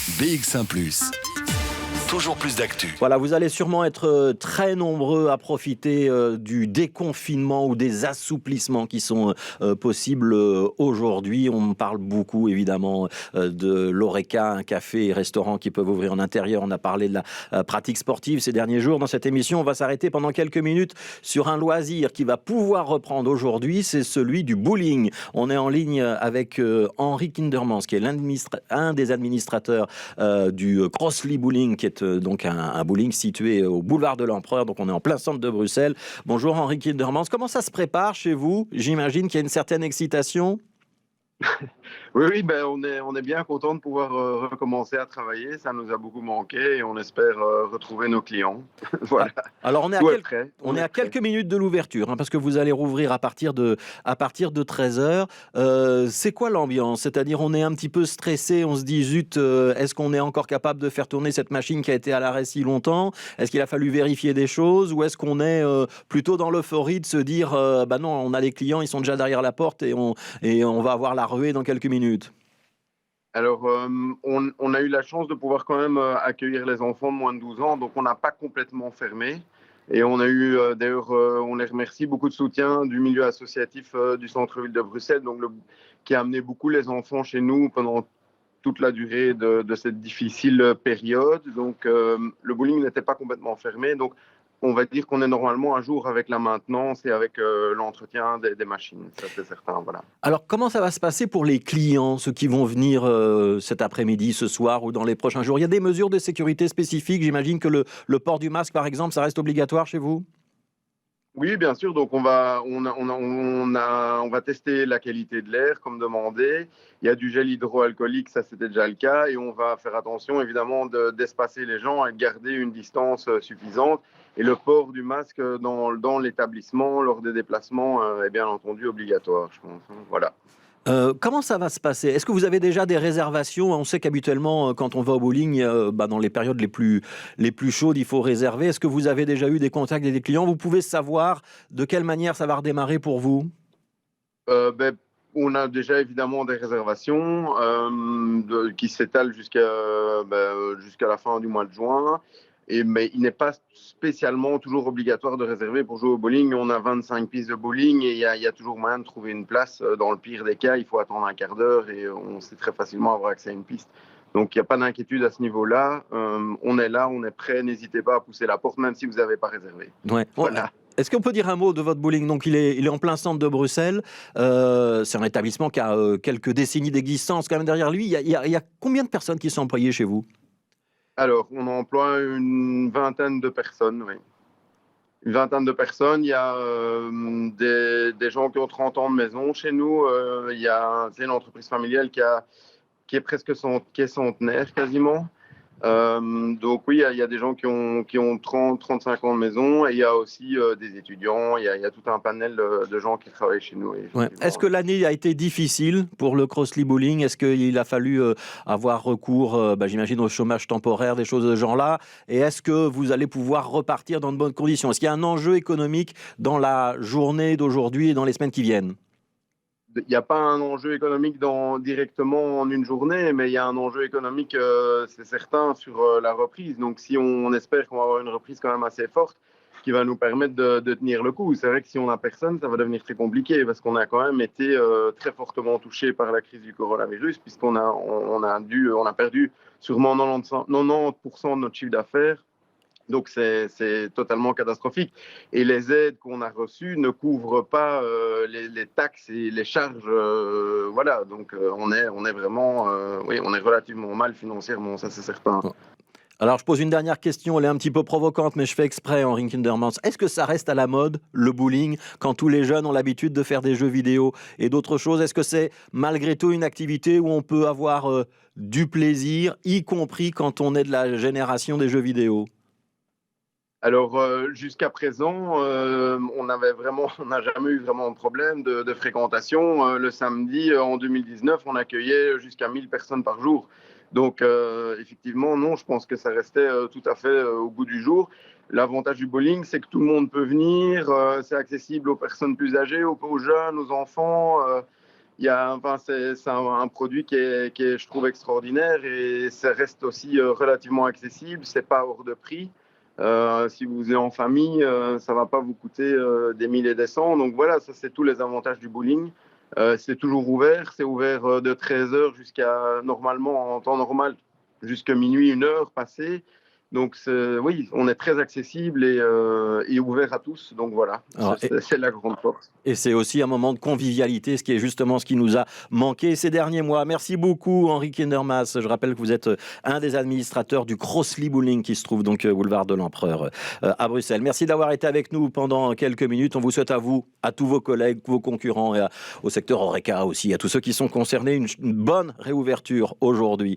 BX1 +. Toujours plus d'actu. Voilà, vous allez sûrement être très nombreux à profiter du déconfinement ou des assouplissements qui sont possibles aujourd'hui. On parle beaucoup évidemment de l'Horeca, un café et restaurant qui peuvent ouvrir en intérieur. On a parlé de la pratique sportive ces derniers jours. Dans cette émission, on va s'arrêter pendant quelques minutes sur un loisir qui va pouvoir reprendre aujourd'hui. C'est celui du bowling. On est en ligne avec Henri Kindermans, qui est un des administrateurs du Crossley Bowling, qui est donc un bowling situé au boulevard de l'Empereur, donc on est en plein centre de Bruxelles. Bonjour Henri Kindermans, comment ça se prépare chez vous? J'imagine qu'il y a une certaine excitation. Oui, ben on est bien content de pouvoir recommencer à travailler. Ça nous a beaucoup manqué et on espère retrouver nos clients. Voilà. Alors on est à prêt. quelques minutes de l'ouverture, parce que vous allez rouvrir à partir de 13h. C'est quoi l'ambiance? C'est-à-dire on est un petit peu stressé, on se dit zut, est-ce qu'on est encore capable de faire tourner cette machine qui a été à l'arrêt si longtemps? Est-ce qu'il a fallu vérifier des choses ou est-ce qu'on est plutôt dans l'euphorie de se dire bah non, on a les clients, ils sont déjà derrière la porte et on va avoir la ruée dans quelques minutes? Alors, on a eu la chance de pouvoir quand même accueillir les enfants de moins de 12 ans, donc on n'a pas complètement fermé. Et on a eu, d'ailleurs, on les remercie, beaucoup de soutien du milieu associatif du centre-ville de Bruxelles, donc qui a amené beaucoup les enfants chez nous pendant toute la durée de cette difficile période. Donc, le bowling n'était pas complètement fermé. Donc, on va dire qu'on est normalement à jour avec la maintenance et avec l'entretien des machines. Ça, c'est certain, voilà. Alors, comment ça va se passer pour les clients, ceux qui vont venir cet après-midi, ce soir ou dans les prochains jours? Il y a des mesures de sécurité spécifiques. J'imagine que le port du masque, par exemple, ça reste obligatoire chez vous? Oui, bien sûr. Donc, on va tester la qualité de l'air, comme demandé. Il y a du gel hydroalcoolique, ça c'était déjà le cas. Et on va faire attention, évidemment, d'espacer les gens et de garder une distance suffisante. Et le port du masque dans l'établissement, lors des déplacements, est bien entendu obligatoire, je pense. Voilà. Comment ça va se passer? Est-ce que vous avez déjà des réservations? On sait qu'habituellement, quand on va au bowling, dans les périodes les plus chaudes, il faut réserver. Est-ce que vous avez déjà eu des contacts avec des clients? Vous pouvez savoir de quelle manière ça va redémarrer pour vous? Ben, on a déjà évidemment des réservations qui s'étalent jusqu'à la fin du mois de juin. Mais il n'est pas spécialement toujours obligatoire de réserver pour jouer au bowling. On a 25 pistes de bowling et il y a toujours moyen de trouver une place. Dans le pire des cas, il faut attendre un quart d'heure et on sait très facilement avoir accès à une piste. Donc il n'y a pas d'inquiétude à ce niveau-là. On est là, on est prêt. N'hésitez pas à pousser la porte, même si vous n'avez pas réservé. Ouais. Voilà. Est-ce qu'on peut dire un mot de votre bowling? Donc il est en plein centre de Bruxelles. C'est un établissement qui a quelques décennies d'existence quand même derrière lui. Il y a combien de personnes qui sont employées chez vous? Alors, on emploie une vingtaine de personnes, oui. Une vingtaine de personnes. Il y a des gens qui ont 30 ans de maison chez nous. C'est une entreprise familiale qui est qui est centenaire quasiment. Donc oui, il y a des gens qui ont 30, 35 ans de maison et il y a aussi des étudiants. Il y a tout un panel de gens qui travaillent chez nous. Ouais. Est-ce que l'année a été difficile pour le Crossley Bowling? Est-ce qu'il a fallu avoir recours, j'imagine, au chômage temporaire, des choses de ce genre-là? Et est-ce que vous allez pouvoir repartir dans de bonnes conditions? Est-ce qu'il y a un enjeu économique dans la journée d'aujourd'hui et dans les semaines qui viennent? Il n'y a pas un enjeu économique directement en une journée, mais il y a un enjeu économique, c'est certain, sur la reprise. Donc, si on espère qu'on va avoir une reprise quand même assez forte, qui va nous permettre de tenir le coup. C'est vrai que si on n'a personne, ça va devenir très compliqué, parce qu'on a quand même été très fortement touché par la crise du coronavirus, puisqu'on a perdu sûrement 90% de notre chiffre d'affaires. Donc, c'est totalement catastrophique. Et les aides qu'on a reçues ne couvrent pas les taxes et les charges. Voilà, donc on est vraiment, oui, on est relativement mal financièrement, ça c'est certain. Bon. Alors, je pose une dernière question, elle est un petit peu provocante, mais je fais exprès, Henri Kindermans. Est-ce que ça reste à la mode, le bowling, quand tous les jeunes ont l'habitude de faire des jeux vidéo et d'autres choses? Est-ce que c'est malgré tout une activité où on peut avoir du plaisir, y compris quand on est de la génération des jeux vidéo? Alors, jusqu'à présent, on n'a jamais eu vraiment de problème de fréquentation. Le samedi, en 2019, on accueillait jusqu'à 1000 personnes par jour. Donc, effectivement, non, je pense que ça restait tout à fait au goût du jour. L'avantage du bowling, c'est que tout le monde peut venir. C'est accessible aux personnes plus âgées, aux jeunes, aux enfants. C'est un produit qui est, je trouve, extraordinaire et ça reste aussi relativement accessible. C'est pas hors de prix. Si vous êtes en famille, ça va pas vous coûter des milliers et des cents. Donc voilà, ça c'est tous les avantages du bowling. C'est toujours ouvert. C'est ouvert de 13h jusqu'à, normalement, en temps normal, jusqu'à minuit, 1 heure passée. Donc oui, on est très accessible et ouvert à tous. Donc voilà, c'est la grande force. Et c'est aussi un moment de convivialité, ce qui est justement ce qui nous a manqué ces derniers mois. Merci beaucoup Henri Kindermas. Je rappelle que vous êtes un des administrateurs du Crossley Bowling qui se trouve donc boulevard de l'Empereur à Bruxelles. Merci d'avoir été avec nous pendant quelques minutes. On vous souhaite à vous, à tous vos collègues, vos concurrents et au secteur Horeca aussi, à tous ceux qui sont concernés, une bonne réouverture aujourd'hui.